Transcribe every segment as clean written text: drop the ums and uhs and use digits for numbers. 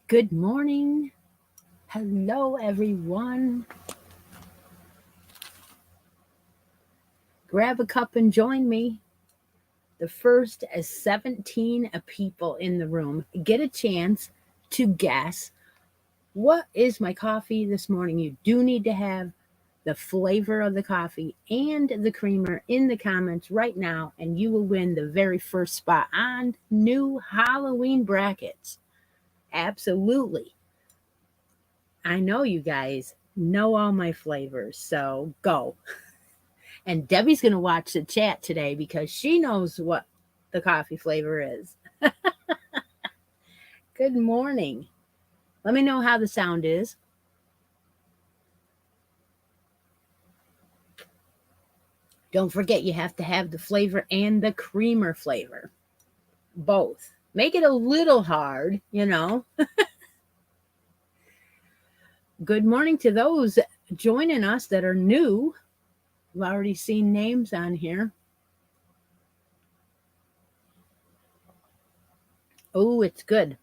Good morning. Hello, everyone. Grab a cup and join me. The first 17 people in the room get a chance to guess what is my coffee this morning. You do need to have the flavor of the coffee and the creamer in the comments right now, and you will win the very first spot on new Halloween brackets. Absolutely. I know you guys know all my flavors, so go. And Debbie's going to watch the chat today because she knows what the coffee flavor is. Good morning. Let me know how the sound is. Don't forget, you have to have the flavor and the creamer flavor. Both. Make it a little hard. Good morning to those joining us that are new. We've already seen names on here. Oh, it's good.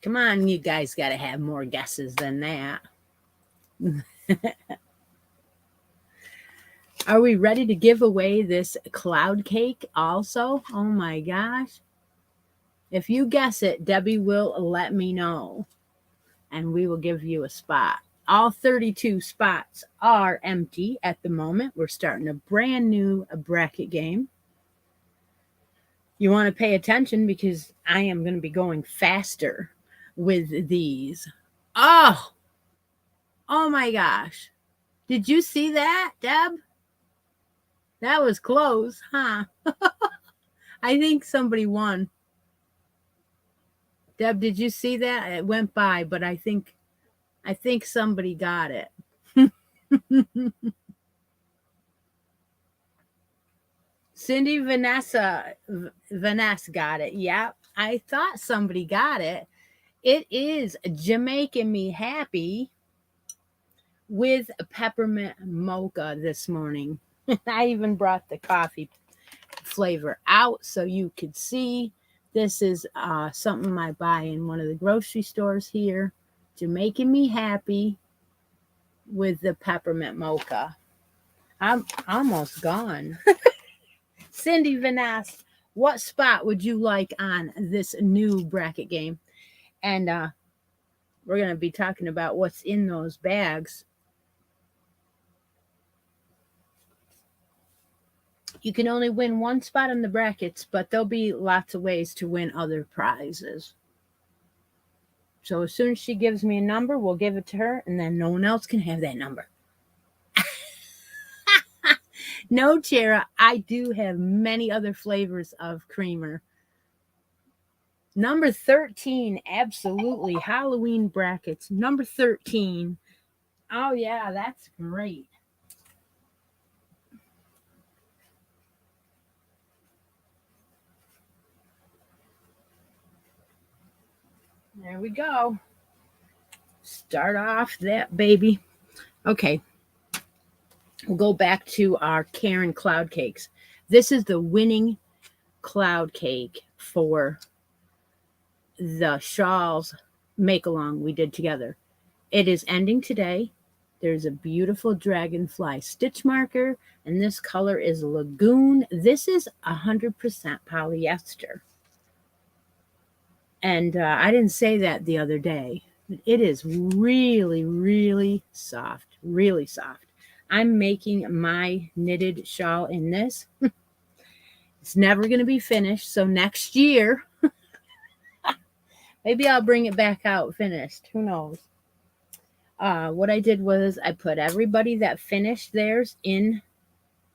Come on, you guys got to have more guesses than that. Are we ready to give away this cloud cake also? Oh my gosh. If you guess it, Debbie will let me know and we will give you a spot. All 32 spots are empty at the moment. We're starting a brand new bracket game. You want to pay attention because I am going to be going faster with these. Oh my gosh. Did you see that, Deb? That was close, huh? I think somebody won. Deb, did you see that? It went by, but I think somebody got it. Cindy Vanessa got it. Yep. I thought somebody got it. It is Jamaican Me Happy with a peppermint mocha this morning. I even brought the coffee flavor out so you could see. This is something I buy in one of the grocery stores here. Jamaican Me Happy with the peppermint mocha. I'm almost gone. Cindy Vanass, what spot would you like on this new bracket game? And we're going to be talking about what's in those bags. You can only win one spot in the brackets, but there'll be lots of ways to win other prizes. So as soon as she gives me a number, we'll give it to her, and then no one else can have that number. No, Tara, I do have many other flavors of creamer. Number 13, absolutely. Halloween brackets. Number 13. Oh, yeah, that's great. There we go. Start off that baby. Okay. We'll go back to our Karen cloud cakes. This is the winning cloud cake for the shawls make along we did together. It is ending today. There's a beautiful dragonfly stitch marker, and this color is Lagoon. This is 100% polyester. And I didn't say that the other day. It is really, really soft, really soft. I'm making my knitted shawl in this. It's never going to be finished. So next year, maybe I'll bring it back out finished. Who knows? What I did was I put everybody that finished theirs in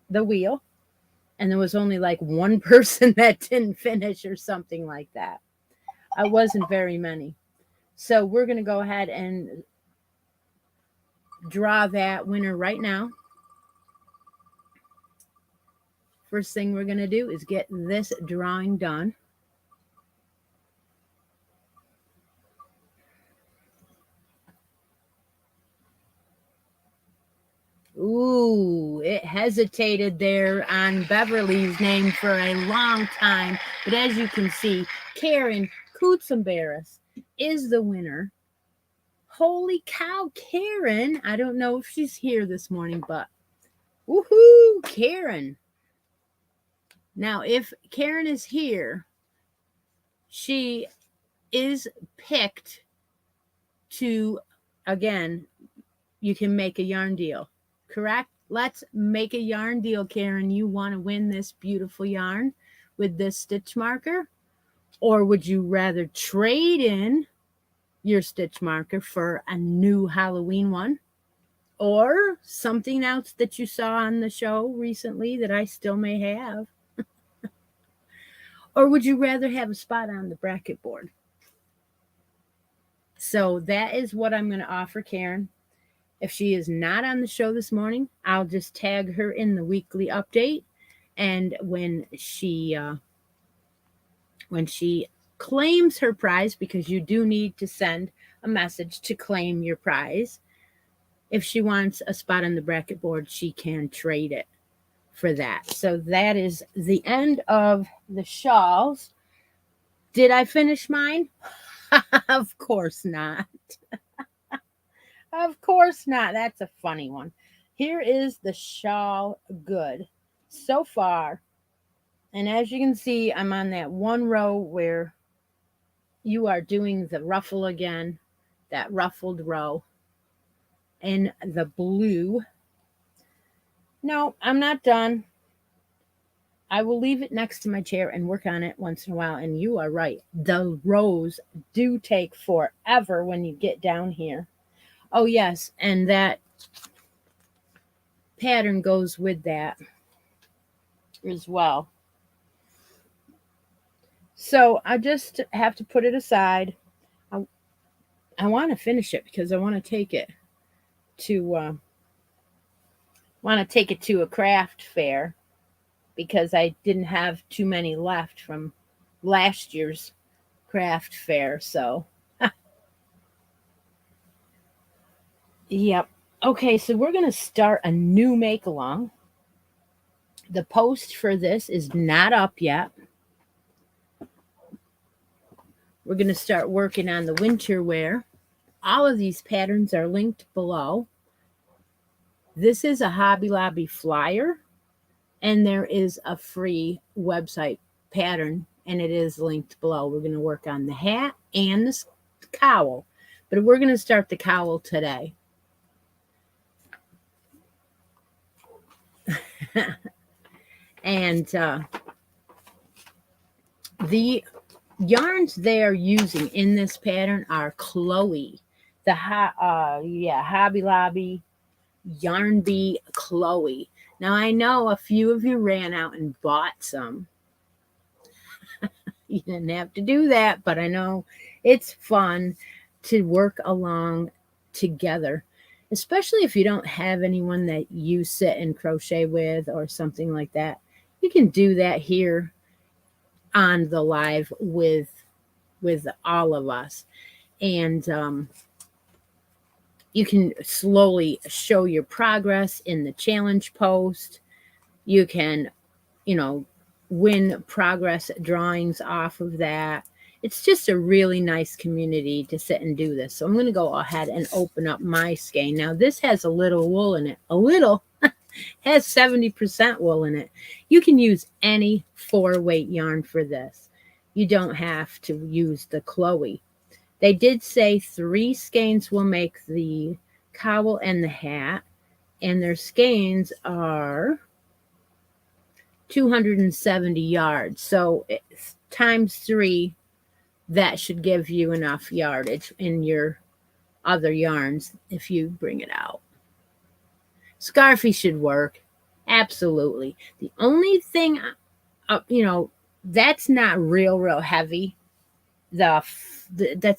the wheel. And there was only like one person that didn't finish or something like that. I wasn't very many. So we're going to go ahead and draw that winner right now. First thing we're going to do is get this drawing done. Ooh, it hesitated there on Beverly's name for a long time. But as you can see, Karen Kutsambaris is the winner. Holy cow, Karen. I don't know if she's here this morning, but woohoo, Karen. Now, if Karen is here, she is picked to, again, you can make a yarn deal, correct? Let's make a yarn deal, Karen. You want to win this beautiful yarn with this stitch marker? Or would you rather trade in your stitch marker for a new Halloween one? Or something else that you saw on the show recently that I still may have? Or would you rather have a spot on the bracket board? So that is what I'm going to offer Karen. If she is not on the show this morning, I'll just tag her in the weekly update. And when she claims her prize, because you do need to send a message to claim your prize, if she wants a spot on the bracket board, she can trade it for that. So that is the end of the shawls. Did I finish mine? Of course not. Of course not. That's a funny one. Here is the shawl good so far. And as you can see, I'm on that one row where you are doing the ruffle again, that ruffled row in the blue. No, I'm not done. I will leave it next to my chair and work on it once in a while. And you are right. The rows do take forever when you get down here. Oh, yes. And that pattern goes with that as well. So I just have to put it aside. I want to finish it because I want to take it to a craft fair, because I didn't have too many left from last year's craft fair. So, yep. Okay, so we're going to start a new make-along. The post for this is not up yet. We're going to start working on the winter wear. All of these patterns are linked below. This is a Hobby Lobby flyer, and there is a free website pattern, and it is linked below. We're going to work on the hat and the cowl, but we're going to start the cowl today. And the yarns they are using in this pattern are Chloe, the Hobby Lobby Yarn Bee Chloe. Now I know a few of you ran out and bought some. You didn't have to do that, but I know it's fun to work along together, especially if you don't have anyone that you sit and crochet with or something like that. You can do that here on the live with all of us, and you can slowly show your progress in the challenge post. You can, win progress drawings off of that. It's just a really nice community to sit and do this. So I'm going to go ahead and open up my skein. Now this has a little wool in it. A little has 70% wool in it. You can use any 4-weight yarn for this. You don't have to use the Chloe. They did say 3 skeins will make the cowl and the hat, and their skeins are 270 yards. So times 3, that should give you enough yardage in your other yarns if you bring it out. Scarfy should work. Absolutely. The only thing, that's not real heavy. That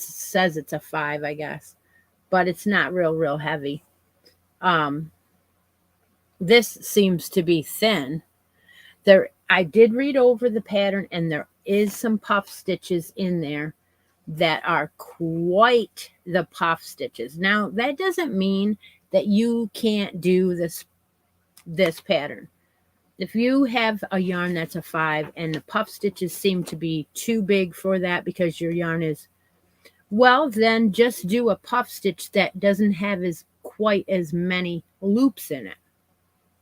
says it's a 5, I guess, but it's not real heavy. This seems to be thin. I did read over the pattern, and there is some puff stitches in there that are quite the puff stitches. Now, that doesn't mean that you can't do this this pattern. If you have a yarn that's a 5 and the puff stitches seem to be too big for that because your yarn is, well, then just do a puff stitch that doesn't have as quite as many loops in it.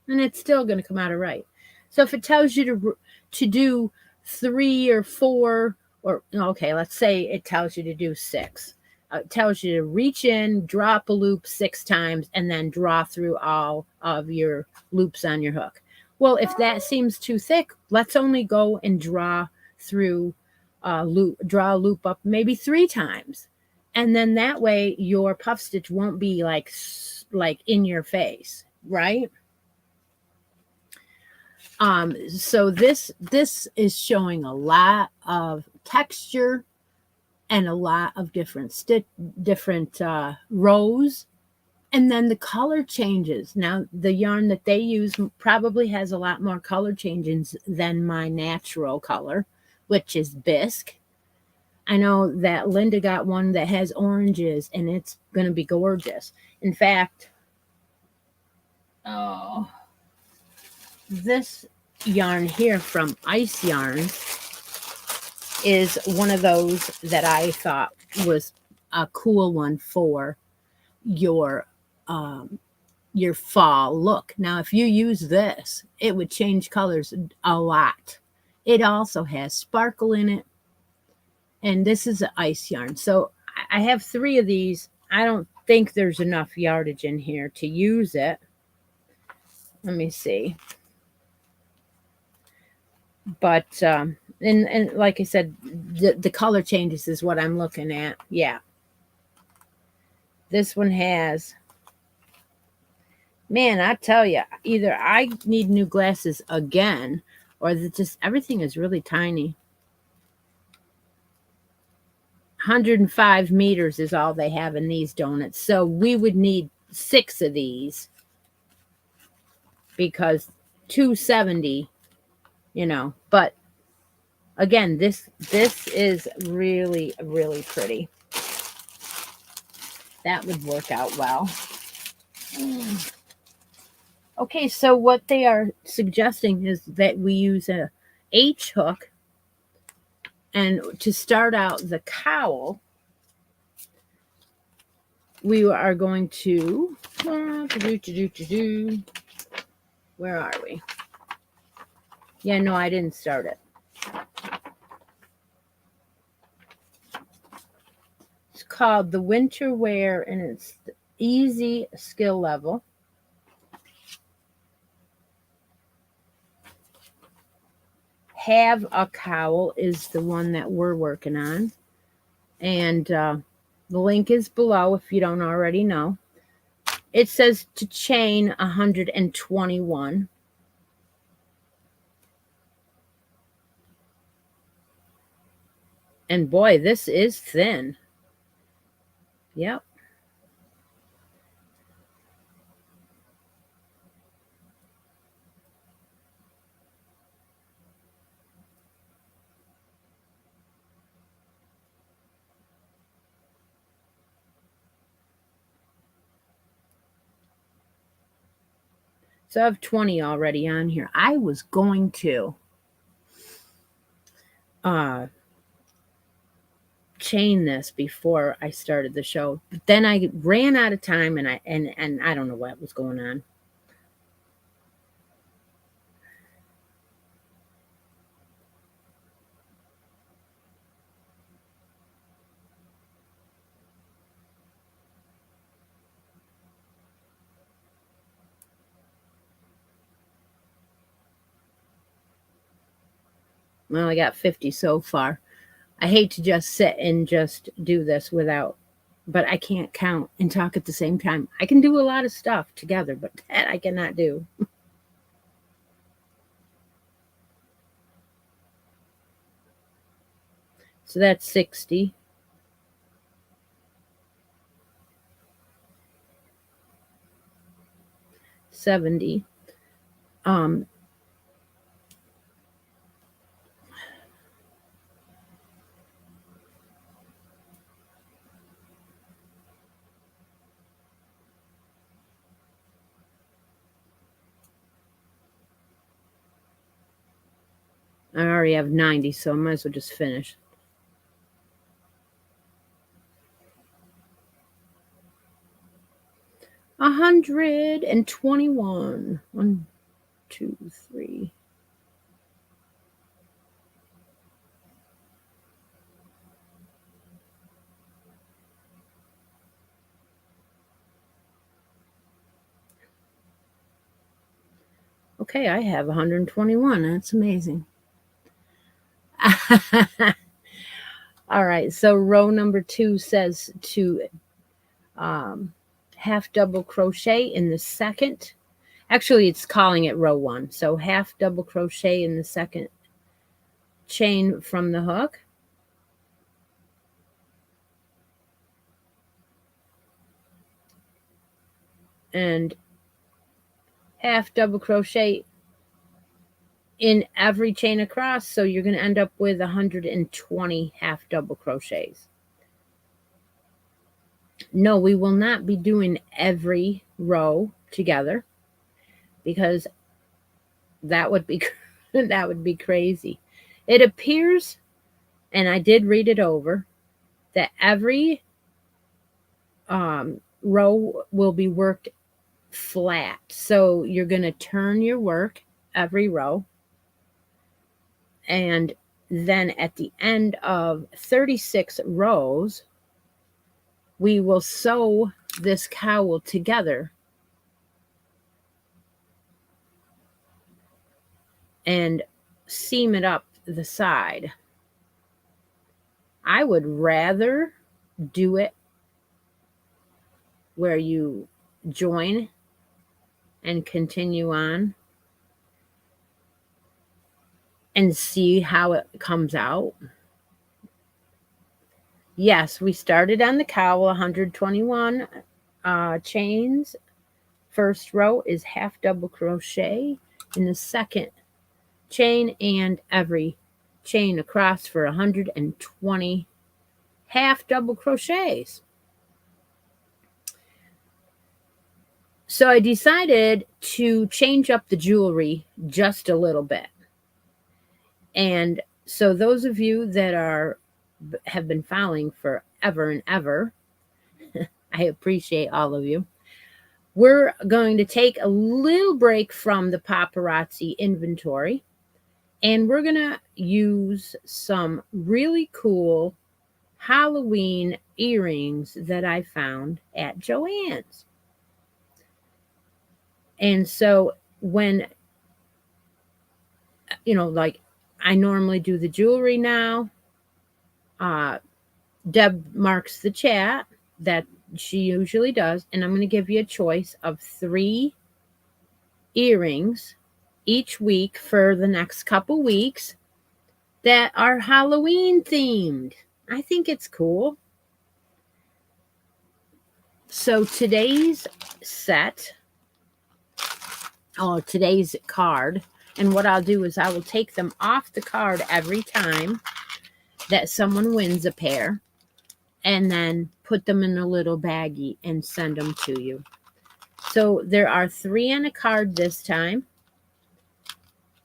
And it's still going to come out all right. So if it tells you to do 3 or 4, or okay, let's say it tells you to do 6. It tells you to reach in, drop a loop 6 times, and then draw through all of your loops on your hook. Well, if that seems too thick, let's only go and draw through draw a loop up maybe 3 times. And then that way your puff stitch won't be like in your face, right? So this is showing a lot of texture and a lot of different rows, and then the color changes. Now the yarn that they use probably has a lot more color changes than my natural color, which is bisque. I know that Linda got one that has oranges, and it's going to be gorgeous. In fact, this yarn here from Ice Yarns is one of those that I thought was a cool one for your fall look. Now, if you use this, it would change colors a lot. It also has sparkle in it, and this is an ice yarn. So I have 3 of these. I don't think there's enough yardage in here to use it. Let me see. But and like I said, the color changes is what I'm looking at. Yeah, this one has, man, I tell you, either I need new glasses again, or just everything is really tiny. 105 meters is all they have in these donuts, so we would need 6 of these, because 270, but again, this is really, really pretty. That would work out well. Okay, so what they are suggesting is that we use a H hook, and to start out the cowl, we are going to, where are we? Yeah, no, I didn't start it. It's called the Winter Wear, and it's the easy skill level. Have a Cowl is the one that we're working on. And the link is below if you don't already know. It says to chain 121. And boy, this is thin. Yep. So I have 20 already on here. I was going to chain this before I started the show, but then I ran out of time, and I don't know what was going on. Well, I got 50 so far. I hate to just sit and just do this without, but I can't count and talk at the same time. I can do a lot of stuff together, but that I cannot do. So that's 60. $70. I already have 90, so I might as well just finish. $121. 1, 2, 3. Okay, I have 121. That's amazing. All right, so row number 2 says to half double crochet in the second. Actually, it's calling it row 1. So half double crochet in the second chain from the hook. And half double crochet in every chain across, so you're going to end up with 120 half double crochets. No, we will not be doing every row together because that would be that would be crazy. It appears, and I did read it over, that every row will be worked flat. So you're going to turn your work every row, and then at the end of 36 rows, we will sew this cowl together and seam it up the side. I would rather do it where you join and continue on and see how it comes out. Yes, we started on the cowl, 121 chains. First row is half double crochet in the second chain and every chain across for 120 half double crochets. So I decided to change up the jewelry just a little bit. And so those of you that have been following forever and ever, I appreciate all of you. We're going to take a little break from the paparazzi inventory, and we're going to use some really cool Halloween earrings that I found at Joann's. And so when, like I normally do the jewelry now, Deb marks the chat that she usually does, and I'm going to give you a choice of 3 earrings each week for the next couple weeks that are Halloween themed. I think it's cool. So today's card, and what I'll do is I will take them off the card every time that someone wins a pair, and then put them in a little baggie and send them to you. So there are 3 on a card this time.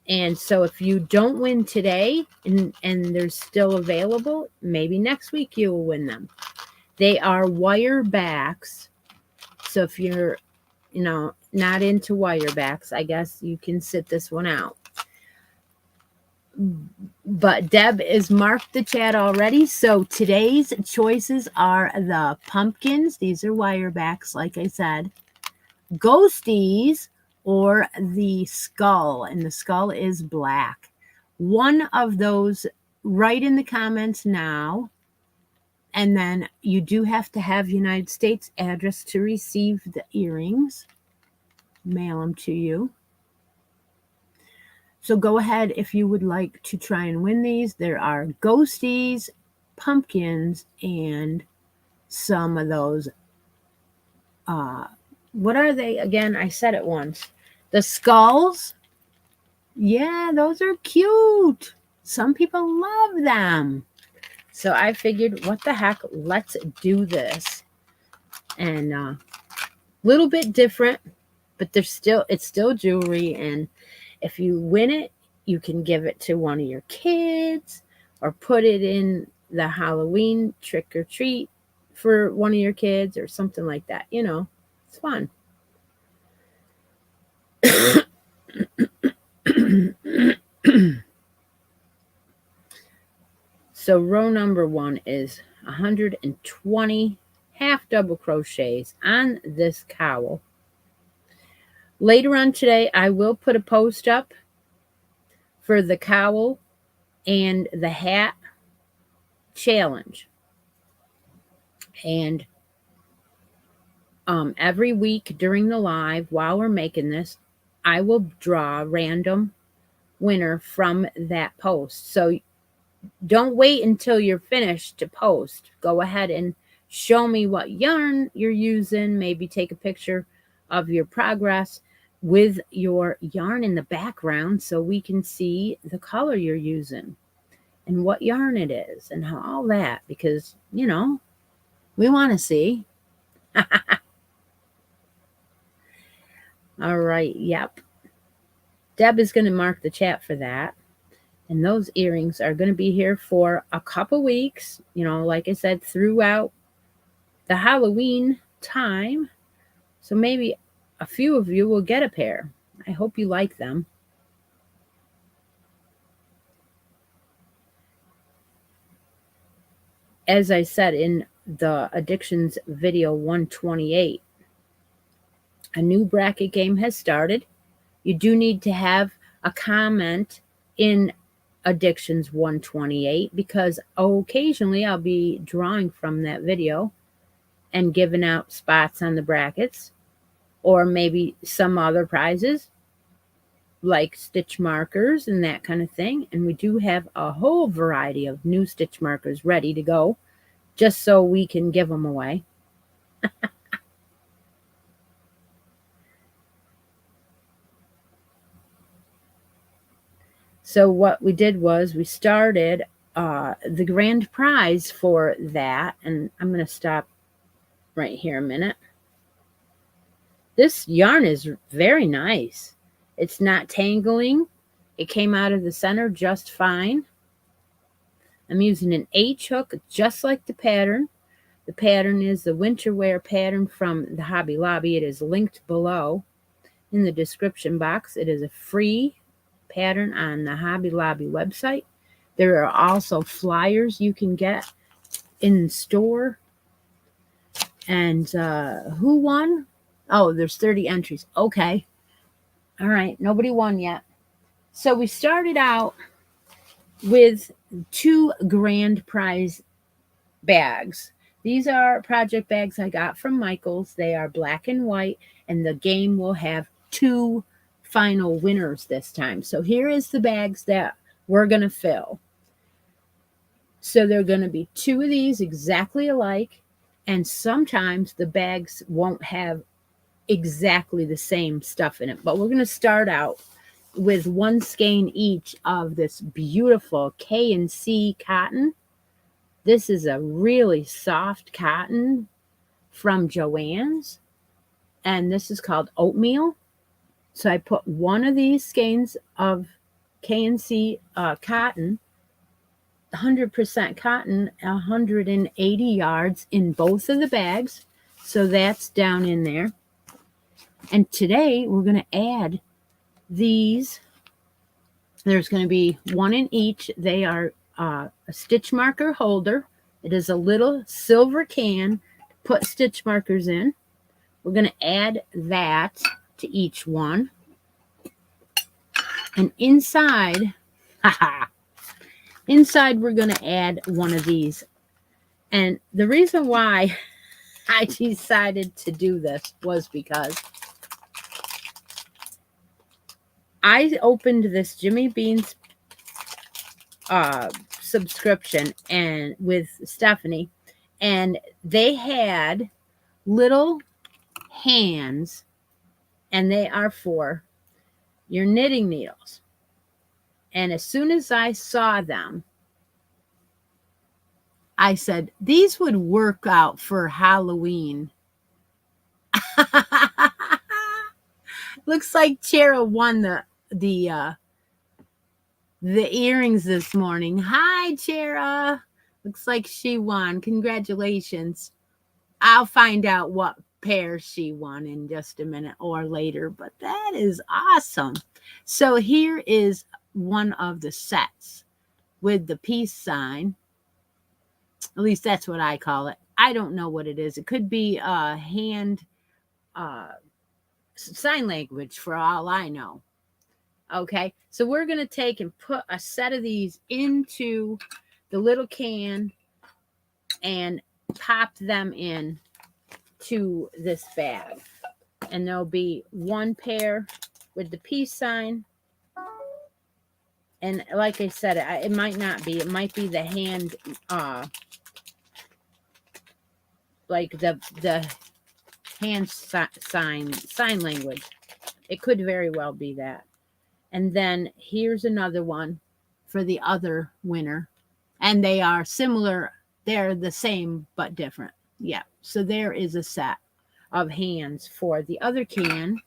And so if you don't win today and they're still available, maybe next week you will win them. They are wire backs. So if you're, not into wire backs, I guess you can sit this one out. But Deb is marked the chat already. So today's choices are the pumpkins. These are wire backs, like I said. Ghosties, or the skull, and the skull is black. One of those, write in the comments now, and then you do have to have United States address to receive the earrings. Mail them to you. So go ahead if you would like to try and win these. There are ghosties, pumpkins, and some of those what are they again? I said it once. The skulls. Yeah, those are cute. Some people love them. So I figured, what the heck? Let's do this. And a little bit different, but it's still jewelry. And if you win it, You can give it to one of your kids or put it in the Halloween trick or treat for one of your kids or something like that. It's fun. So row number 1 is 120 half double crochets on this cowl. Later on today, I will put a post up for the cowl and the hat challenge. And every week during the live, while we're making this, I will draw a random winner from that post. So don't wait until you're finished to post. Go ahead and show me what yarn you're using. Maybe take a picture of your progress with your yarn in the background so we can see the color you're using and what yarn it is and all that, because, we want to see. All right, yep. Deb is going to mark the chat for that. And those earrings are going to be here for a couple weeks, like I said, throughout the Halloween time. So maybe a few of you will get a pair. I hope you like them. As I said in the Addictions video 128, a new bracket game has started. You do need to have a comment in Addictions 128 because occasionally I'll be drawing from that video and giving out spots on the brackets, or maybe some other prizes like stitch markers and that kind of thing. And we do have a whole variety of new stitch markers ready to go just so we can give them away. So what we did was we started the grand prize for that, and I'm going to stop right here a minute. This yarn is very nice. It's not tangling. It came out of the center just fine. I'm using an H hook just like the pattern. The pattern is the winter wear pattern from the Hobby Lobby. It is linked below in the description box. It is a free pattern on the Hobby Lobby website. There are also flyers you can get in the store. And who won? Oh, there's 30 entries. Okay. All right. Nobody won yet. So we started out with 2 grand prize bags. These are project bags I got from Michaels. They are black and white, and the game will have 2 final winners this time. So here is the bags that we're going to fill. So there are going to be 2 of these exactly alike, and sometimes the bags won't have exactly the same stuff in it. But we're going to start out with 1 skein each of this beautiful K&C cotton. This is a really soft cotton from Joann's, and this is called Oatmeal. So I put 1 of these skeins of K&C cotton, 100% cotton, 180 yards in both of the bags. So that's down in there. And today we're going to add these. There's going to be 1 in each. They are a stitch marker holder. It is a little silver can to put stitch markers in. We're going to add that to each one. And inside, we're going to add 1 of these. And the reason why I decided to do this was because I opened this Jimmy Bean's subscription and with Stephanie, and they had little hands, and they are for your knitting needles. And as soon as I saw them, I said, these would work out for Halloween. Looks like Cheryl won the the earrings this morning. Hi, Chera. Looks like she won. Congratulations. I'll find out what pair she won in just a minute or later, but that is awesome. So here is one of the sets with the peace sign. At least that's what I call it. I don't know what it is. It could be a hand sign language for all I know. Okay, so we're going to take and put a set of these into the little can and pop them in to this bag. And there'll be one pair with the peace sign. And like I said, it might not be. It might be the hand, like the hand sign language. It could very well be that. And then here's another one for the other winner. And they are similar. They're the same, but different. Yeah. So there is a set of hands for the other can.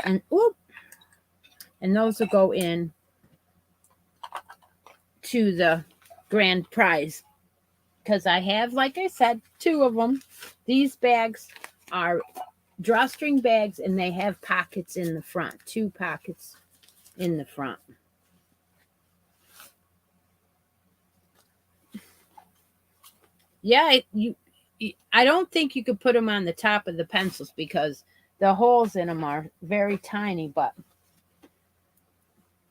And those will go in to the grand prize. Because I have, like I said, 2 of them. These bags are drawstring bags, and they have pockets in the front. 2 pockets in the front. Yeah, I don't think you could put them on the top of the pencils because the holes in them are very tiny, but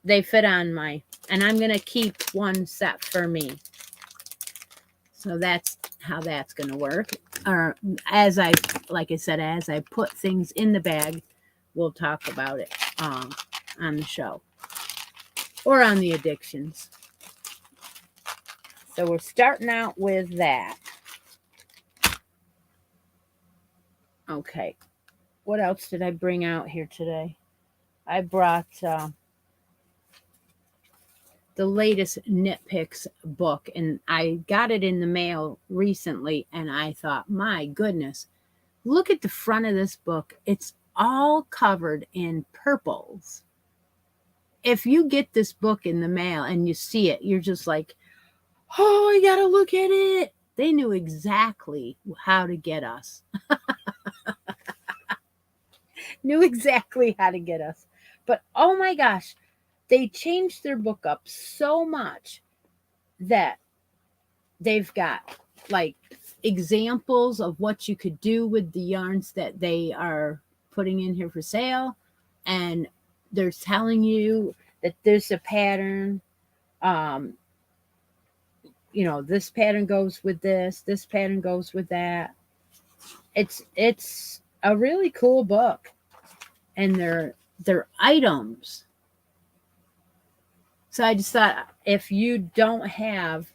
they fit on and I'm going to keep one set for me. So that's how that's going to work. Or like I said, as I put things in the bag, we'll talk about it on the show or on the addictions. So we're starting out with that. Okay. What else did I bring out here today? I brought the latest Nitpicks book, and I got it in the mail recently, and I thought, my goodness, look at the front of this book. It's all covered in purples. If you get this book in the mail and you see it, you're just like, oh, I gotta look at it. They knew exactly how to get us. Knew exactly how to get us. But oh my gosh, they changed their book up so much that they've got like examples of what you could do with the yarns that they are putting in here for sale. And they're telling you that there's a pattern. This pattern goes with this pattern goes with that. It's a really cool book. And they're items. So I just thought, if you don't have,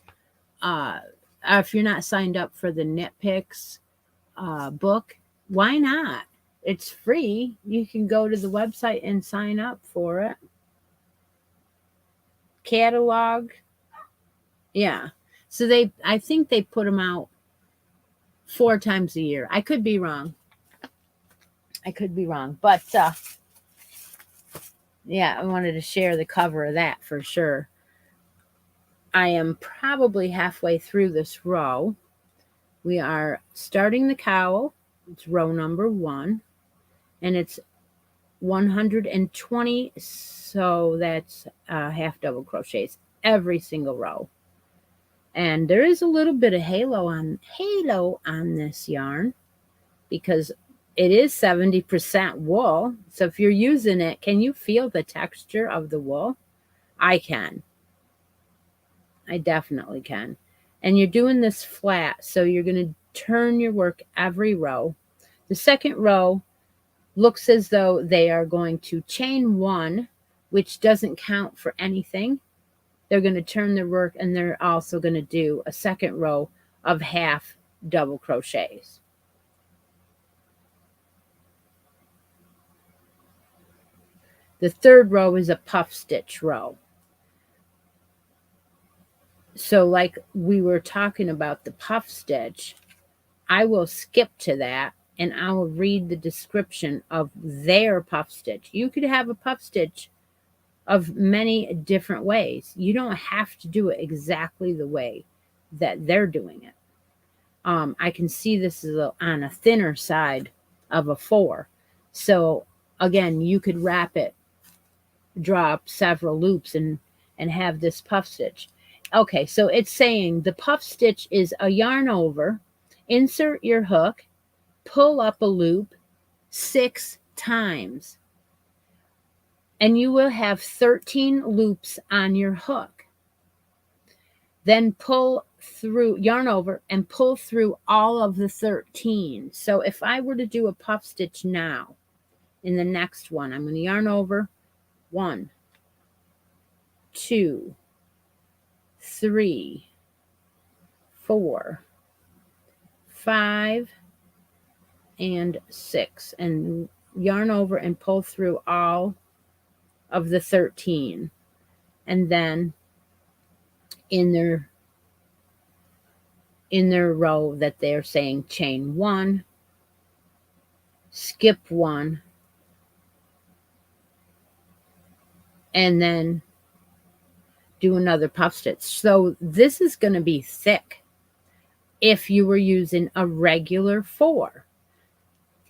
if you're not signed up for the Nitpicks book, why not? It's free. You can go to the website and sign up for it. Catalog. Yeah. So I think they put them out 4 times a year. I could be wrong. But yeah, I wanted to share the cover of that for sure. I am probably halfway through this row. We are starting the cowl. It's row number 1. And it's 120. So that's half double crochets every single row. And there is a little bit of halo on this yarn because it is 70% wool. So if you're using it, can you feel the texture of the wool? I can. I definitely can. And you're doing this flat, so you're going to turn your work every row. The second row looks as though they are going to chain 1, which doesn't count for anything. They're going to turn their work, and they're also going to do a second row of half double crochets. The third row is a puff stitch row. So like we were talking about the puff stitch, I will skip to that and I will read the description of their puff stitch. You could have a puff stitch of many different ways. You don't have to do it exactly the way that they're doing it. I can see this is on a thinner side of a 4. So again, you could wrap it, draw up several loops and have this puff stitch. Okay, so it's saying the puff stitch is a yarn over, insert your hook, pull up a loop 6 times, and you will have 13 loops on your hook. Then pull through, yarn over, and pull through all of the 13. So if I were to do a puff stitch now, in the next one, I'm going to yarn over 1, 2, 3, 4, 5, and 6, and yarn over and pull through all of the 13. And then in their row that they're saying chain 1, skip 1, and then do another puff stitch. So this is going to be thick if you were using a regular 4.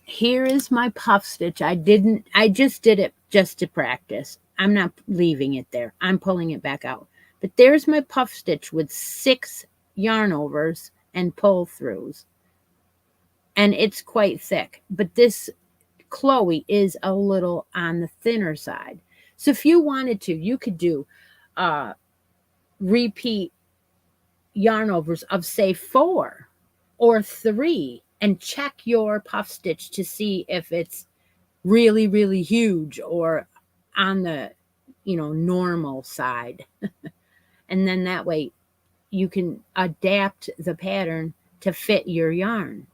Here is my puff stitch. I just did it just to practice. I'm not leaving it there. I'm pulling it back out. But there's my puff stitch with 6 yarn overs and pull throughs. And it's quite thick. But this Chloe is a little on the thinner side. So if you wanted to, you could do repeat yarn overs of say 4 or 3 and check your puff stitch to see if it's really, really huge or on the, normal side. And then that way you can adapt the pattern to fit your yarn.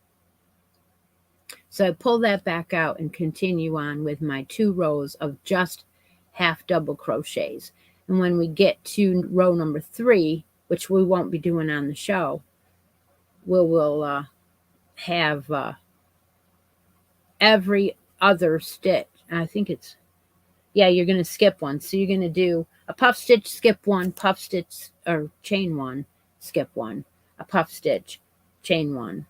So I pull that back out and continue on with my 2 rows of just half double crochets. And when we get to row number 3, which we won't be doing on the show, we'll have every other stitch. I think it's, you're going to skip one. So you're going to do a puff stitch, skip 1, puff stitch, or chain 1, skip 1, a puff stitch, chain 1,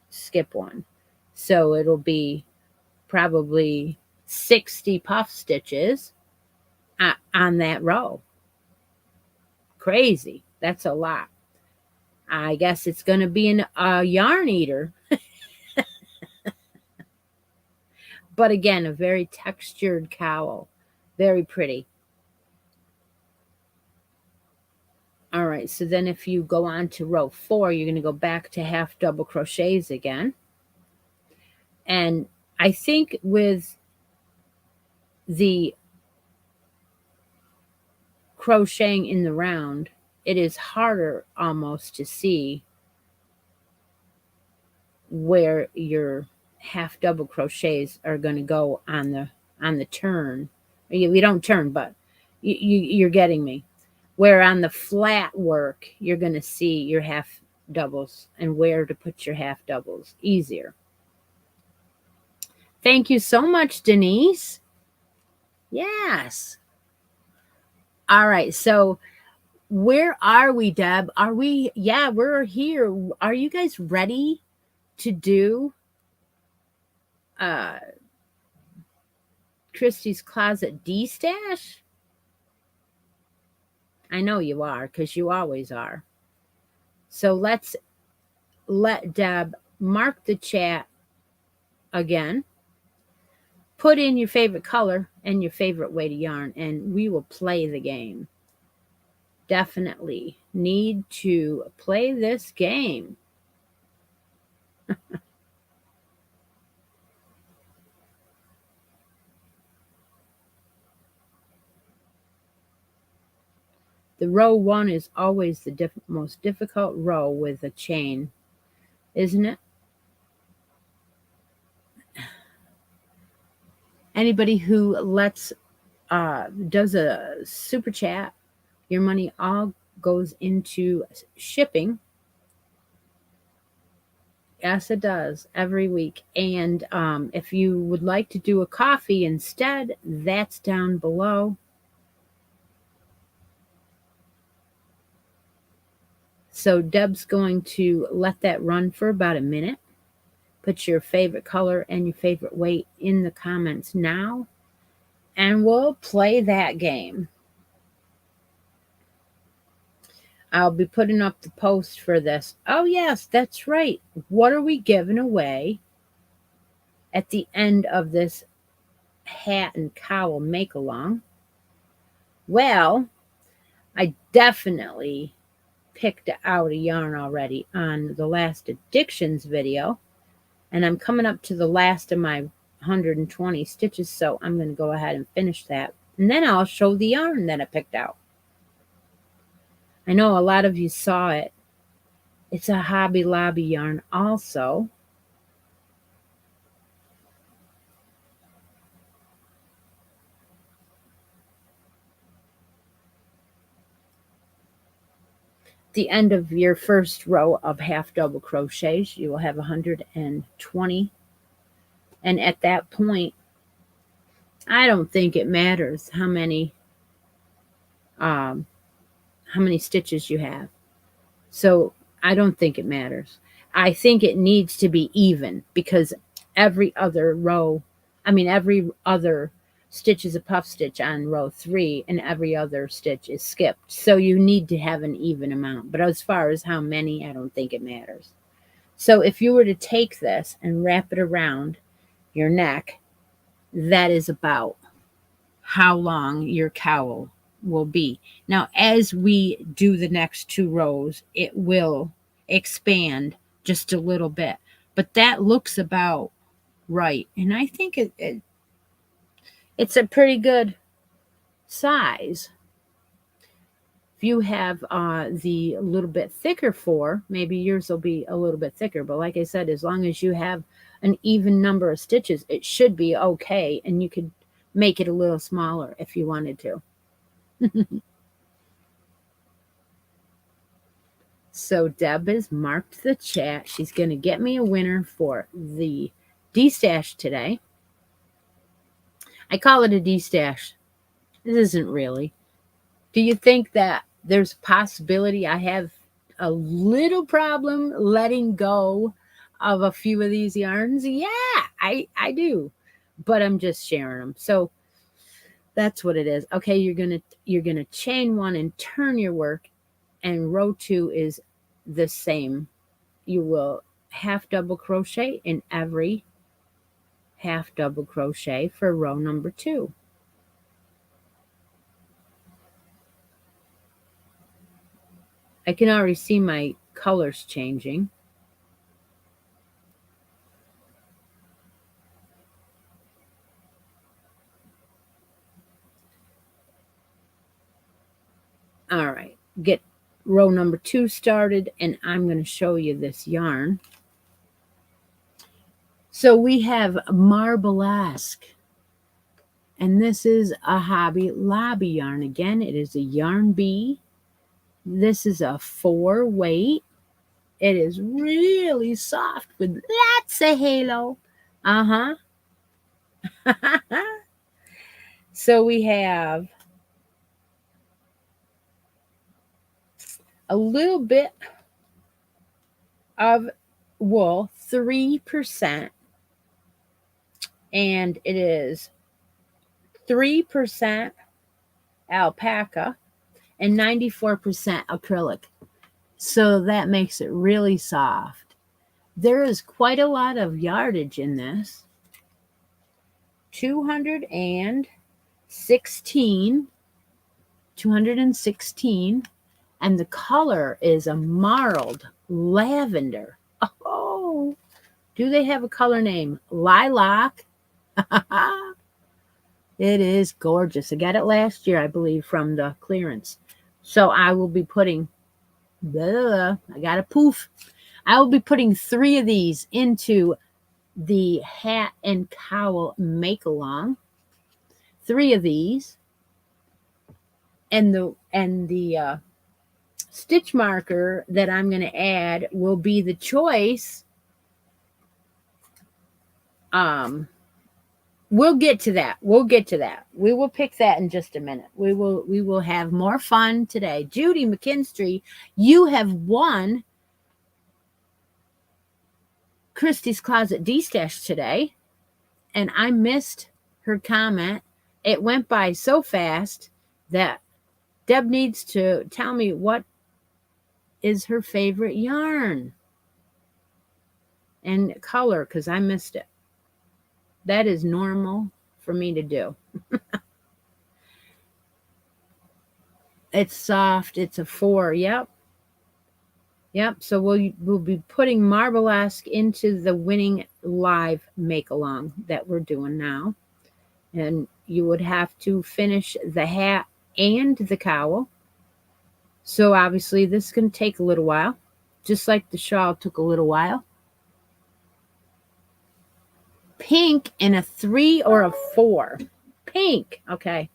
skip 1. So it'll be probably 60 puff stitches on that row. Crazy. That's a lot. I guess it's going to be a yarn eater. But again, a very textured cowl. Very pretty. All right, so then if you go on to row 4, you're going to go back to half double crochets again. And I think with the crocheting in the round, it is harder almost to see where your half double crochets are going to go on the turn. We don't turn, but you're getting me. Where on the flat work, you're going to see your half doubles and where to put your half doubles easier. Thank you so much, Denise. Yes. All right. So where are we, Deb? Are we? Yeah, we're here. Are you guys ready to do Christi's Closet D-Stash? I know you are, because you always are. So let's let Deb mark the chat again. Put in your favorite color and your favorite way to yarn, and we will play the game. Definitely need to play this game. The row 1 is always the most difficult row with a chain, isn't it? Anybody who does a super chat, your money all goes into shipping. Yes, it does, every week. And if you would like to do a coffee instead, that's down below. So Deb's going to let that run for about a minute. Put your favorite color and your favorite weight in the comments now, and we'll play that game. I'll be putting up the post for this. Oh, yes, that's right. What are we giving away at the end of this hat and cowl make-along? Well, I definitely picked out a yarn already on the last addictions video, and I'm coming up to the last of my 120 stitches, so I'm going to go ahead and finish that, and then I'll show the yarn that I picked out. I know a lot of you saw it. It's a Hobby Lobby yarn also. The end of your first row of half double crochets, you will have 120. And at that point, I don't think it matters how many stitches you have. So I don't think it matters. I think it needs to be even, because every other stitch is a puff stitch on row 3, and every other stitch is skipped. So you need to have an even amount. But as far as how many, I don't think it matters. So if you were to take this and wrap it around your neck, that is about how long your cowl will be. Now, as we do the next 2 rows, it will expand just a little bit, but that looks about right. And I think it's a pretty good size. If you have the little bit thicker 4, maybe yours will be a little bit thicker. But like I said, as long as you have an even number of stitches, it should be okay. And you could make it a little smaller if you wanted to. So Deb has marked the chat. She's going to get me a winner for the D-stash today. I call it a D-stash. This isn't really. Do you think that there's a possibility I have a little problem letting go of a few of these yarns? Yeah, I do. But I'm just sharing them. So that's what it is. Okay, you're gonna chain 1 and turn your work, and row 2 is the same. You will half double crochet in every half double crochet for row number 2. I can already see my colors changing. All right, get row number 2 started, and I'm going to show you this yarn. So we have Marblesque, and this is a Hobby Lobby yarn. Again, it is a yarn bee. This is a 4 weight. It is really soft with lots of halo. So we have a little bit of wool, 3%, and it is 3% alpaca and 94% acrylic. So that makes it really soft. There is quite a lot of yardage in this. 216, and the color is a marled lavender. Oh, do they have a color name? Lilac. It is gorgeous. I got it last year, I believe, from the clearance. So I will be putting, I got a poof. I will be putting 3 of these into the hat and cowl make-along. 3 of these. And the stitch marker that I'm going to add will be the choice we'll get to that. We'll get to that. We will pick that in just a minute. We will have more fun today. Judy McKinstry, you have won Christie's Closet D-Stash today, and I missed her comment. It went by so fast that Deb needs to tell me what is her favorite yarn and color, because I missed it. That is normal for me to do. It's soft. It's a 4. Yep. So we'll be putting Marblesque into the winning live make-along that we're doing now. And you would have to finish the hat and the cowl. So obviously this is going to take a little while, just like the shawl took a little while. Pink in a 3 or a 4. Pink. Okay.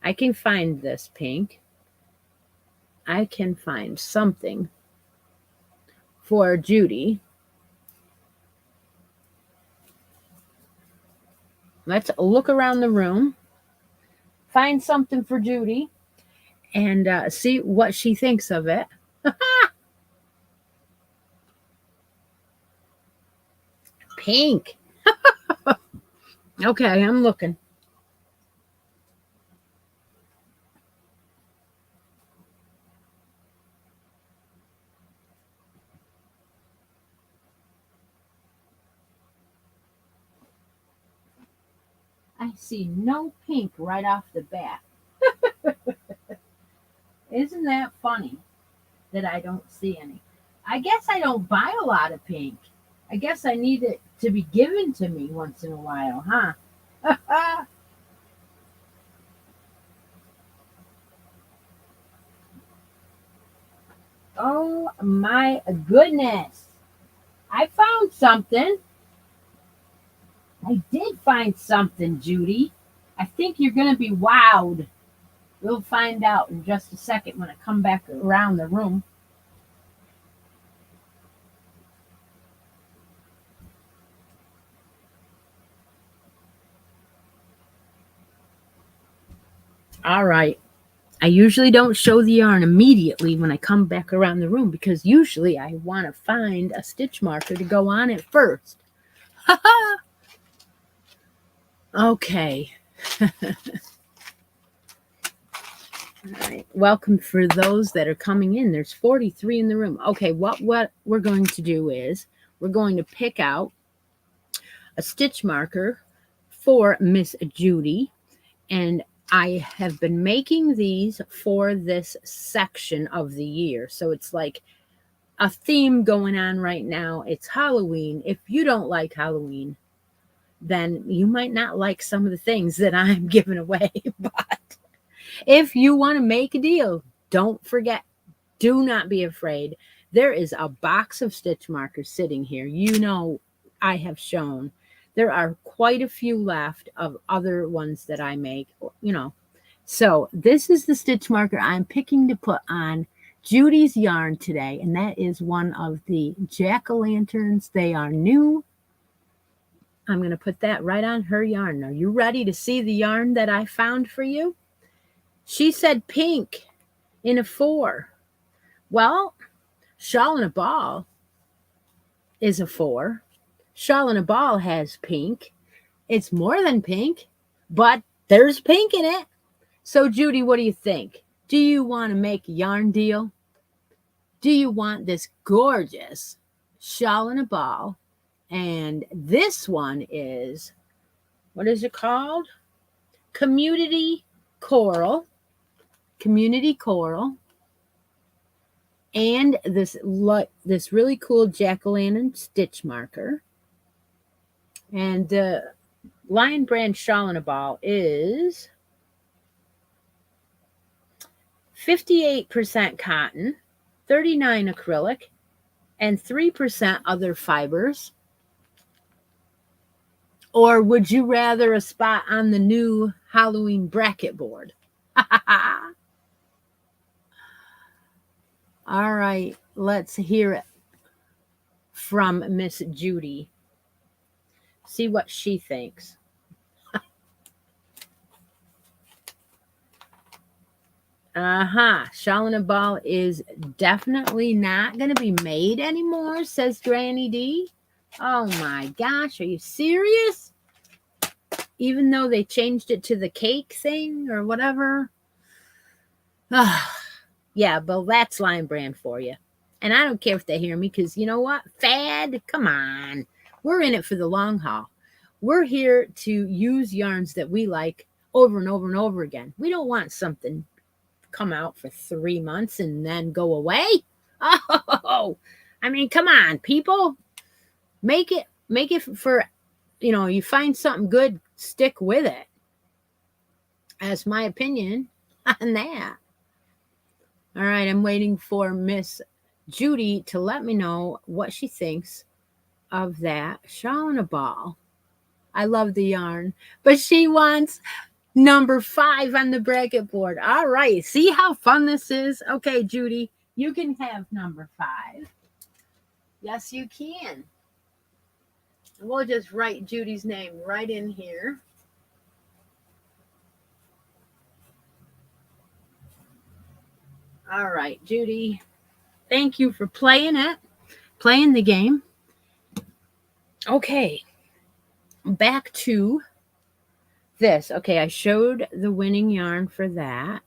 I can find this pink. I can find something for Judy. Let's look around the room, find something for Judy, and see what she thinks of it. Pink. Okay, I'm looking. I see no pink right off the bat. Isn't that funny that I don't see any? I guess I don't buy a lot of pink. I guess I need it to be given to me once in a while, huh? Oh my goodness. I found something. I did find something, Judy. I think you're going to be wowed. We'll find out in just a second when I come back around the room. All right. I usually don't show the yarn immediately when I come back around the room because usually I want to find a stitch marker to go on it first. Okay. All right. Welcome for those that are coming in. There's 43 in the room. Okay, what we're going to do is we're going to pick out a stitch marker for Miss Judy, and I have been making these for this section of the year. So it's like a theme going on right now. It's Halloween. If you don't like Halloween, then you might not like some of the things that I'm giving away. But if you want to make a deal, don't forget, do not be afraid. There is a box of stitch markers sitting here. You know, I have shown there are quite a few left of other ones that I make, you know. So this is the stitch marker I'm picking to put on Judy's yarn today, and that is one of the jack-o'-lanterns. They are new. I'm going to put that right on her yarn. Are you ready to see the yarn that I found for you? She said pink in a 4. Well, Shawl and a Ball is a 4. Shawl and a Ball has pink. It's more than pink, but there's pink in it. So, Judy, what do you think? Do you want to make a yarn deal? Do you want this gorgeous Shawl and a Ball? And this one is, what is it called? Community Coral. Community Coral. And this really cool jack-o'-lantern stitch marker. And the Lion Brand Shawl and a Ball is 58% cotton, 39% acrylic, and 3% other fibers. Or would you rather a spot on the new Halloween bracket board? All right, let's hear it from Miss Judy. See what she thinks. Charlotte Ball is definitely not going to be made anymore, says Granny D. Oh my gosh, are you serious? Even though they changed it to the cake thing or whatever. Yeah, but that's Lion Brand for you. And I don't care if they hear me, because you know what? Fad, come on. We're in it for the long haul. We're here to use yarns that we like over and over and over again. We don't want something come out for 3 months and then go away. Oh, I mean, come on, people. Make it for, you find something good, stick with it. That's my opinion on that. All right, I'm waiting for Miss Judy to let me know what she thinks of that Shauna ball. I love the yarn, but she wants number 5 on the bracket board. All right, see how fun this is? Okay, Judy, you can have number 5. Yes, you can. We'll just write Judy's name right in here. All right, Judy, thank you for playing the game. Okay, back to this. Okay, I showed the winning yarn for that.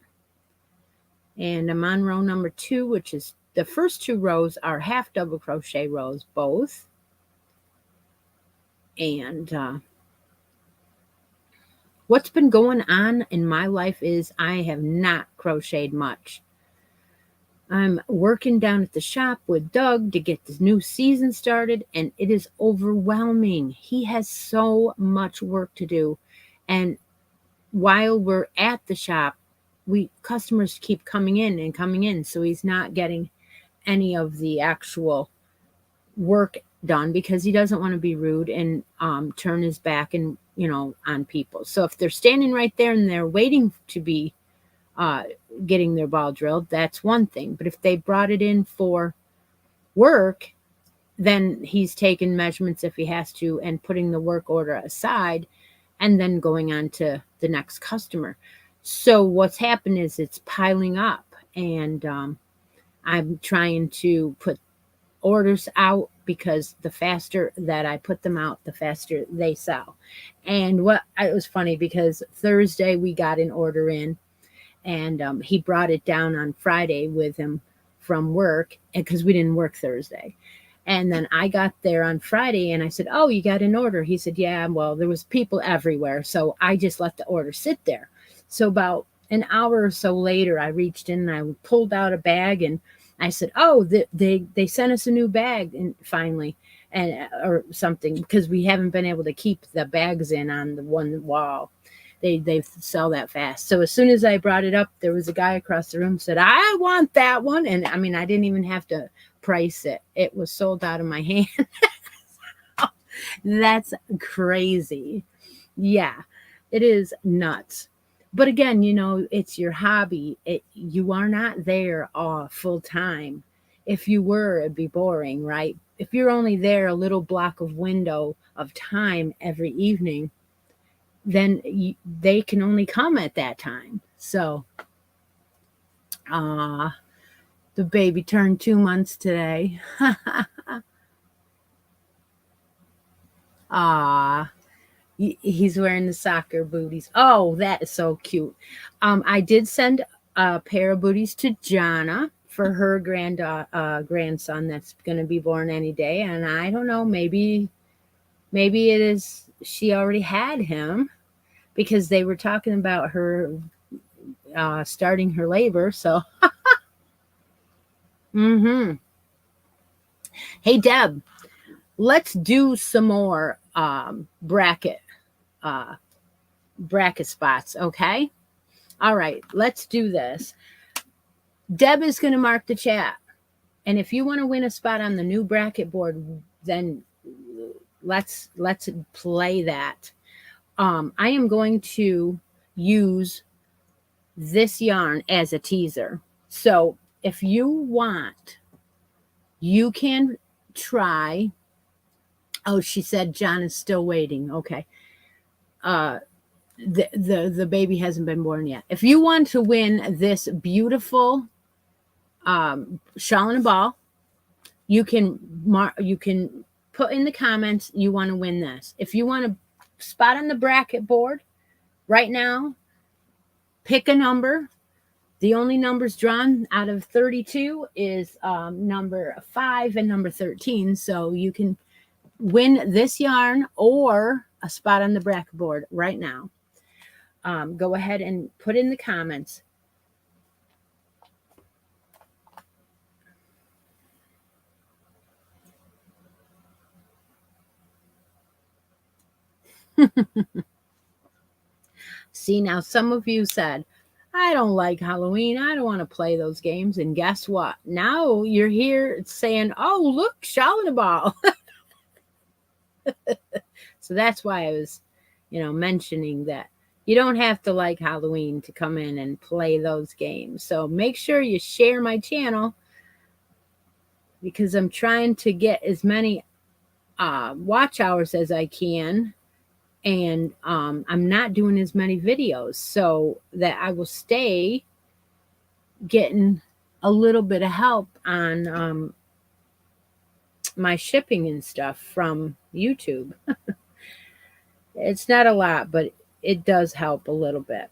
And I'm on row number 2, which is the first 2 rows are half double crochet rows, both. And what's been going on in my life is I have not crocheted much. I'm working down at the shop with Doug to get this new season started, and it is overwhelming. He has so much work to do. And while we're at the shop, customers keep coming in, so he's not getting any of the actual work done because he doesn't want to be rude and turn his back and on people. So if they're standing right there and they're waiting to be getting their ball drilled, that's one thing. But if they brought it in for work, then he's taking measurements if he has to and putting the work order aside and then going on to the next customer. So what's happened is it's piling up, and I'm trying to put orders out because the faster that I put them out, the faster they sell. And it was funny because Thursday we got an order in, and he brought it down on Friday with him from work, because we didn't work Thursday. And then I got there on Friday and I said, "Oh, you got an order?" He said, "Yeah, well, there was people everywhere, so I just let the order sit there." So about an hour or so later, I reached in and I pulled out a bag and I said, "Oh, they sent us a new bag and finally, or something, because we haven't been able to keep the bags in on the one wall. They sell that fast." So as soon as I brought it up, there was a guy across the room who said, "I want that one." And I mean, I didn't even have to price it. It was sold out of my hand. That's crazy. Yeah, it is nuts. But again, it's your hobby. You are not there full time. If you were, it'd be boring, right? If you're only there a little block of window of time every evening, then they can only come at that time. So, the baby turned 2 months today. He's wearing the soccer booties. Oh, that is so cute. I did send a pair of booties to Jana for her grandson that's going to be born any day. And I don't know, maybe it is, she already had him, because they were talking about her starting her labor. So, Hey, Deb, let's do some more bracket spots, okay? All right, let's do this. Deb is going to mark the chat, and if you want to win a spot on the new bracket board, then let's play that. I am going to use this yarn as a teaser. So if you want, you can try Oh, she said John is still waiting. Okay. Uh, the baby hasn't been born yet. If you want to win this beautiful shawl and a ball, you can put in the comments you want to win this. If you want to spot on the bracket board right now, pick a number. The only numbers drawn out of 32 is number 5 and number 13. So you can win this yarn or a spot on the bracket board right now. Go ahead and put in the comments. See, now some of you said, I don't like Halloween. I don't want to play those games. And guess what? Now you're here saying, oh, look, shawl and a ball. So that's why I was, mentioning that you don't have to like Halloween to come in and play those games. So make sure you share my channel because I'm trying to get as many watch hours as I can. And I'm not doing as many videos so that I will stay getting a little bit of help on my shipping and stuff from YouTube. It's not a lot, but it does help a little bit.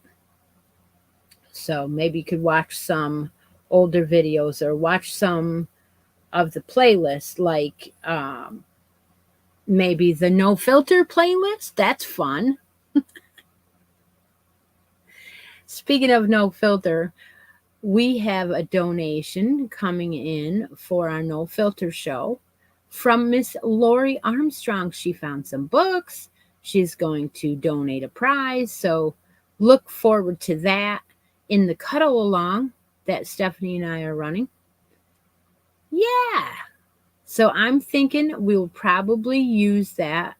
So maybe you could watch some older videos or watch some of the playlist, like maybe the no filter playlist. That's fun. Speaking of no filter, we have a donation coming in for our no filter show from Miss Lori Armstrong. She found some books. She's going to donate a prize. So look forward to that in the cuddle along that Stephanie and I are running. Yeah. So I'm thinking we'll probably use that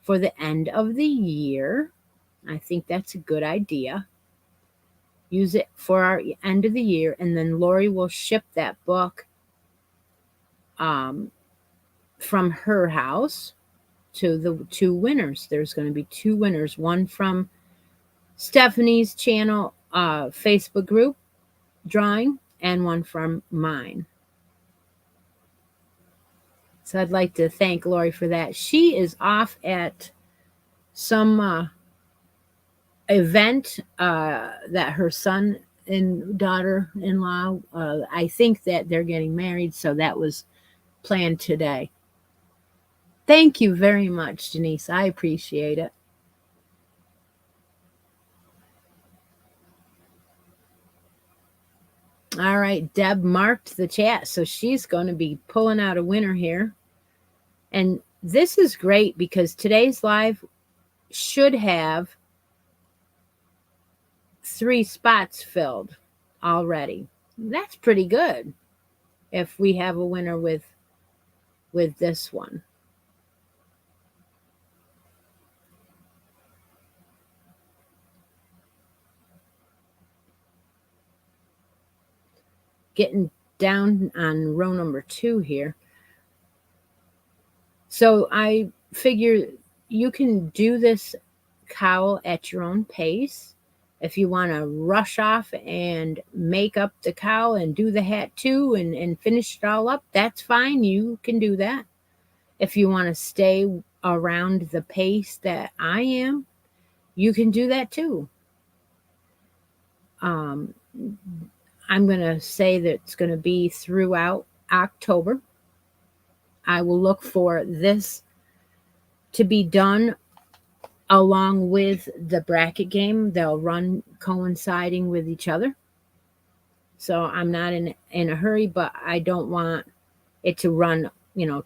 for the end of the year. I think that's a good idea. Use it for our end of the year, and then Lori will ship that book from her house to the 2 winners. There's going to be 2 winners, one from Stephanie's channel Facebook group drawing and one from mine. So I'd like to thank Lori for that. She is off at some event that her son and daughter-in-law, I think that they're getting married, so that was planned today. Thank you very much, Denise. I appreciate it. All right, Deb marked the chat, so she's going to be pulling out a winner here. And this is great because today's live should have 3 spots filled already. That's pretty good if we have a winner with this one. Getting down on row number 2 here. So I figure you can do this cowl at your own pace. If you want to rush off and make up the cowl and do the hat too and finish it all up, that's fine. You can do that. If you want to stay around the pace that I am, you can do that too. I'm going to say that it's going to be throughout October. I will look for this to be done along with the bracket game. They'll run coinciding with each other. So I'm not in a hurry, but I don't want it to run,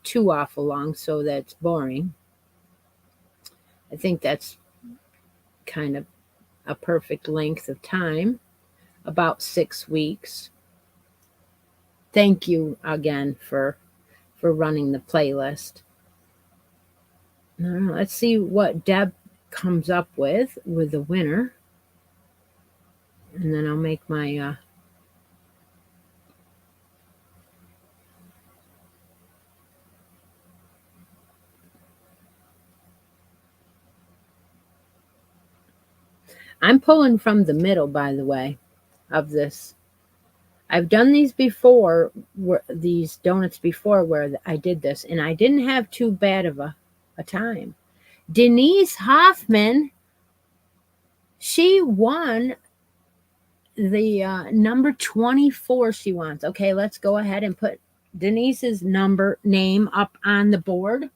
too awful long so that's boring. I think that's kind of a perfect length of time, about 6 weeks. Thank you again for running the playlist. Let's see what Deb comes up with the winner. And then I'll make my I'm pulling from the middle, by the way, of this. I've done these before, these donuts before, where I did this, and I didn't have too bad of a time. Denise Hoffman, she won the number 24 she wants. Okay, let's go ahead and put Denise's name up on the board.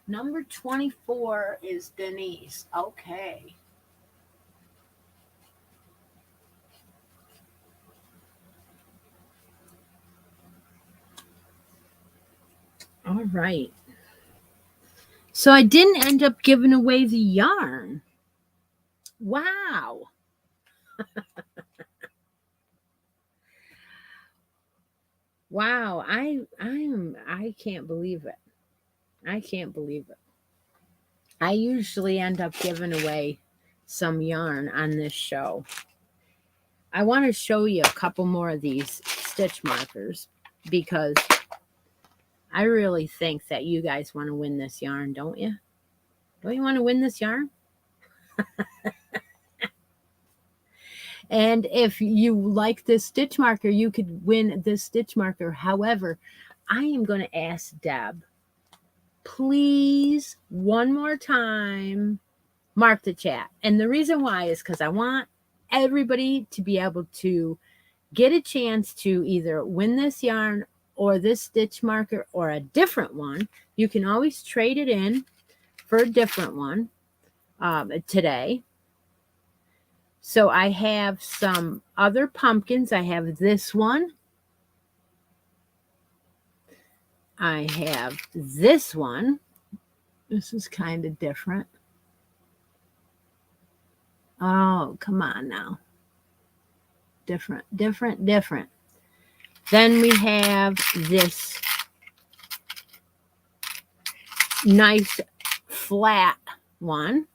Number 24 is Denise. Okay. All right. So I didn't end up giving away the yarn. Wow. Wow. I can't believe it. I can't believe it. I usually end up giving away some yarn on this show. I want to show you a couple more of these stitch markers because I really think that you guys want to win this yarn, don't you? Don't you want to win this yarn? And if you like this stitch marker, you could win this stitch marker. However, I am going to ask Deb, please, one more time, mark the chat. And the reason why is because I want everybody to be able to get a chance to either win this yarn or this stitch marker or a different one. You can always trade it in for a different one today. So I have some other pumpkins. I have this one. I have this one. This is kind of different. Oh, come on now. Different. Then we have this nice flat one.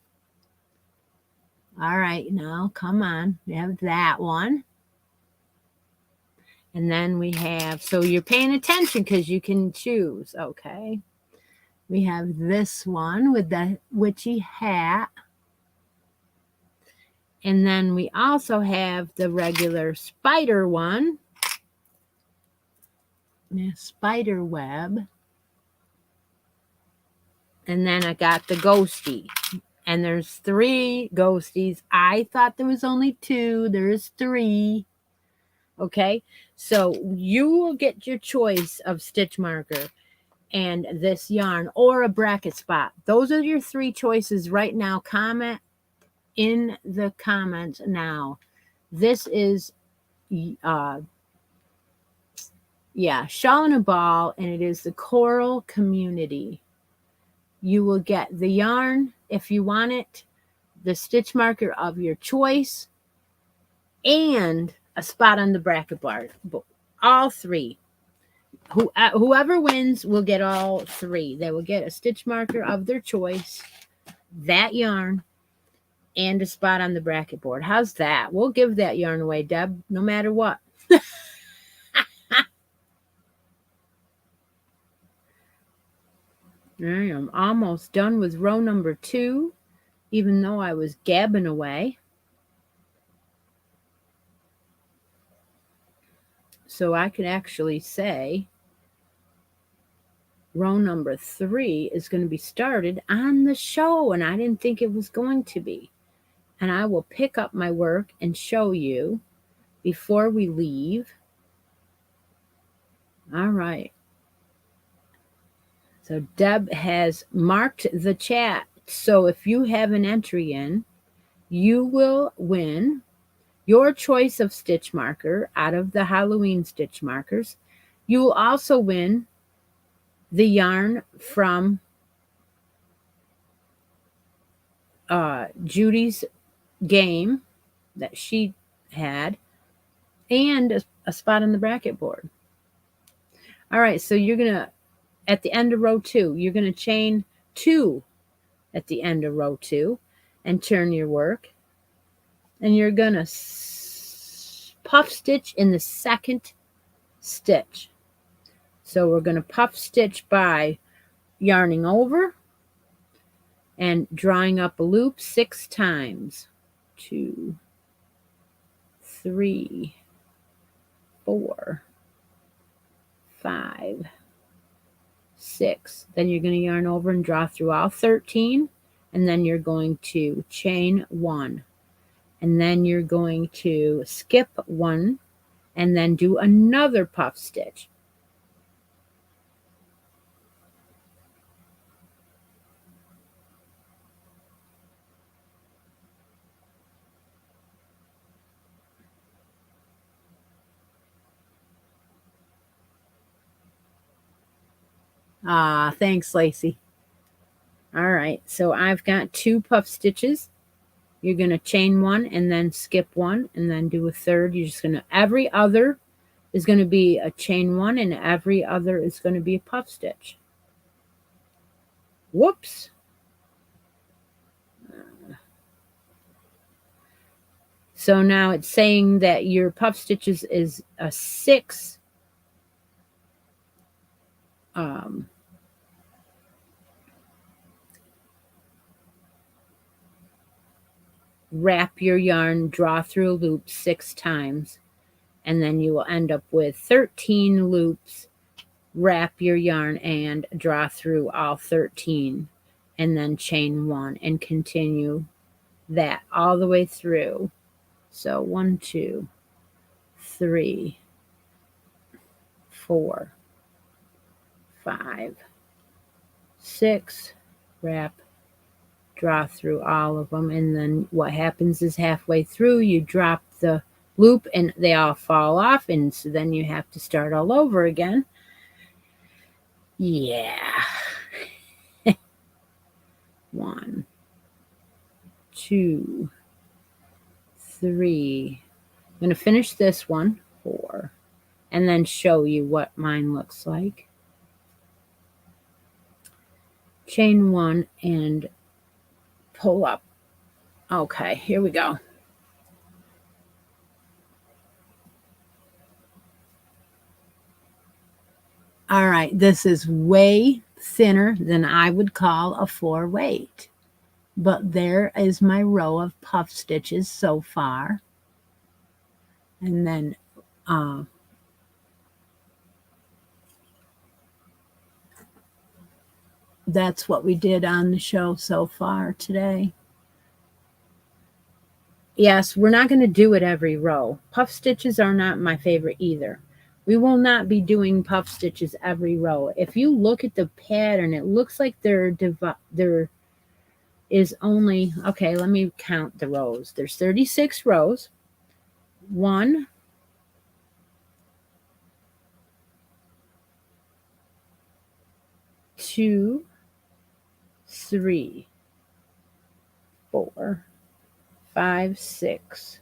All right, now come on. We have that one. And then we have, so you're paying attention because you can choose, okay? We have this one with the witchy hat. And then we also have the regular spider one. Spider web. And then I got the ghosty. And there's 3 ghosties. I thought there was only 2. There's 3. Okay, so you will get your choice of stitch marker and this yarn or a bracket spot. Those are your 3 choices right now. Comment in the comments now. This is Shawl and a Ball, and it is the Coral Community. You will get the yarn if you want it, the stitch marker of your choice, and a spot on the bracket bar. All 3. Whoever wins will get all 3. They will get a stitch marker of their choice, that yarn, and a spot on the bracket board. How's that? We'll give that yarn away, Deb, no matter what. I am almost done with row number 2, even though I was gabbing away. So I could actually say row number 3 is going to be started on the show, and I didn't think it was going to be. And I will pick up my work and show you before we leave. All right. So Deb has marked the chat. So if you have an entry in, you will win your choice of stitch marker out of the Halloween stitch markers. You will also win the yarn from Judy's game that she had and a spot on the bracket board. All right, so you're going to, at the end of row 2, you're going to chain 2 at the end of row 2 and turn your work. And you're going to puff stitch in the second stitch. So we're going to puff stitch by yarning over, and drawing up a loop 6 times. 2, 3, 4, 5, 6. Then you're going to yarn over and draw through all 13, and then you're going to chain 1, and then you're going to skip 1, and then do another puff stitch. Ah, thanks, Lacey. All right, so I've got 2 puff stitches. You're going to chain 1 and then skip 1 and then do a third. You're just going to, every other is going to be a chain 1 and every other is going to be a puff stitch. Whoops. So now it's saying that your puff stitches is a 6 wrap your yarn, draw through a loop 6 times, and then you will end up with 13 loops. Wrap your yarn and draw through all 13, and then chain 1 and continue that all the way through. So 1, 2, 3, 4, 5, 6, wrap, draw through all of them, and then what happens is halfway through you drop the loop and they all fall off, and so then you have to start all over again. Yeah. 1, 2, 3. I'm going to finish this one, 4, and then show you what mine looks like. Chain 1 and pull up. Okay, here we go. All right, this is way thinner than I would call a 4-weight. But there is my row of puff stitches so far. And then that's what we did on the show so far today. Yes, we're not going to do it every row. Puff stitches are not my favorite either. We will not be doing puff stitches every row. If you look at the pattern, it looks like there is only, okay, let me count the rows. There's 36 rows. 1, 2, 3, 4, 5, 6.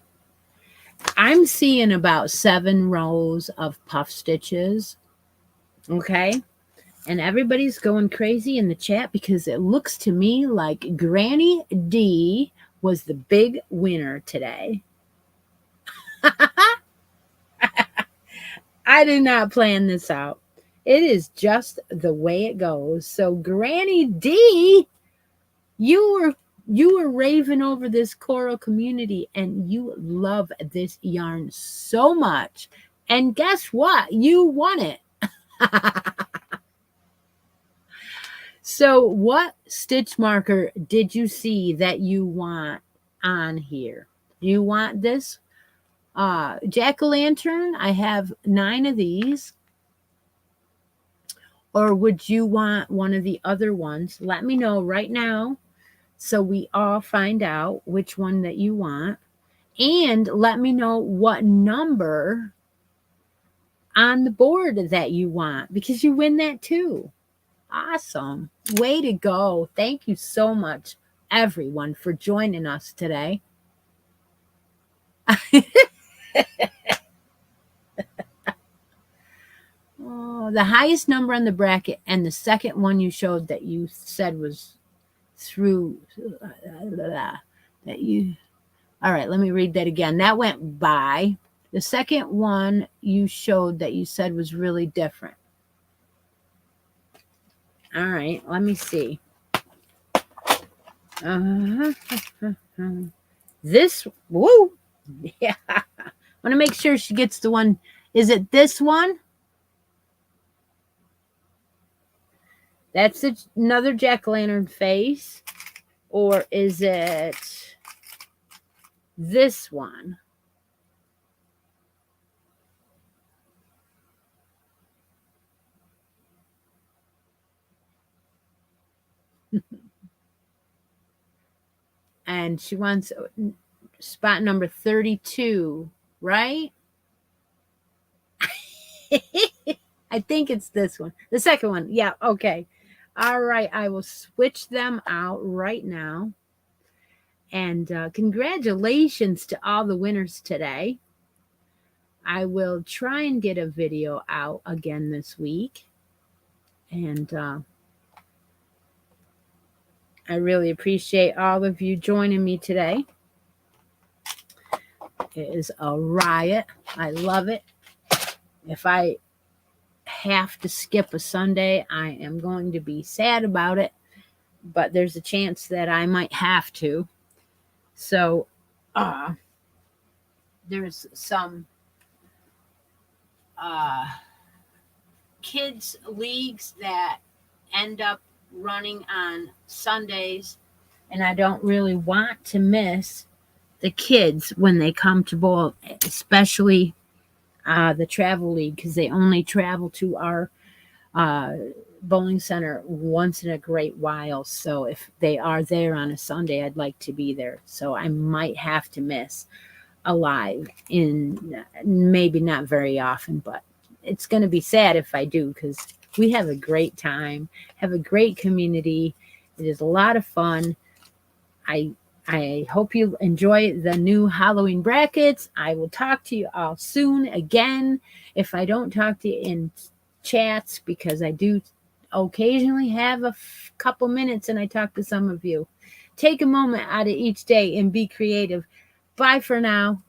I'm seeing about 7 rows of puff stitches. Okay. And everybody's going crazy in the chat because it looks to me like Granny D was the big winner today. I did not plan this out. It is just the way it goes. So Granny D, you were raving over this coral community and you love this yarn so much. And guess what? You won it. So what stitch marker did you see that you want on here? Do you want this jack-o'-lantern? I have 9 of these. Or would you want one of the other ones? Let me know right now so we all find out which one that you want. And let me know what number on the board that you want, because you win that too. Awesome. Way to go. Thank you so much, everyone, for joining us today. Oh, the highest number on the bracket and the second one you showed that you said was through that you. All right, let me read that again. That went by. The second one you showed that you said was really different. All right, let me see. This, woo. Yeah. I want to make sure she gets the one. Is it this one? That's another jack-o'-lantern face. Or is it this one? And she wants spot number 32, right? I think it's this one. The second one. Yeah, okay. All right, I will switch them out right now. And congratulations to all the winners today. I will try and get a video out again this week. And I really appreciate all of you joining me today. It is a riot. I love it. If I have to skip a Sunday, I am going to be sad about it, but there's a chance that I might have to. So there's some kids leagues that end up running on Sundays, and I don't really want to miss the kids when they come to bowl, especially the travel league, because they only travel to our bowling center once in a great while. So if they are there on a Sunday, I'd like to be there. So I might have to miss a live, in maybe not very often, but it's going to be sad if I do, because we have a great time, have a great community. It is a lot of fun. I hope you enjoy the new Halloween brackets. I will talk to you all soon again. If I don't talk to you in chats, because I do occasionally have a couple minutes and I talk to some of you. Take a moment out of each day and be creative. Bye for now.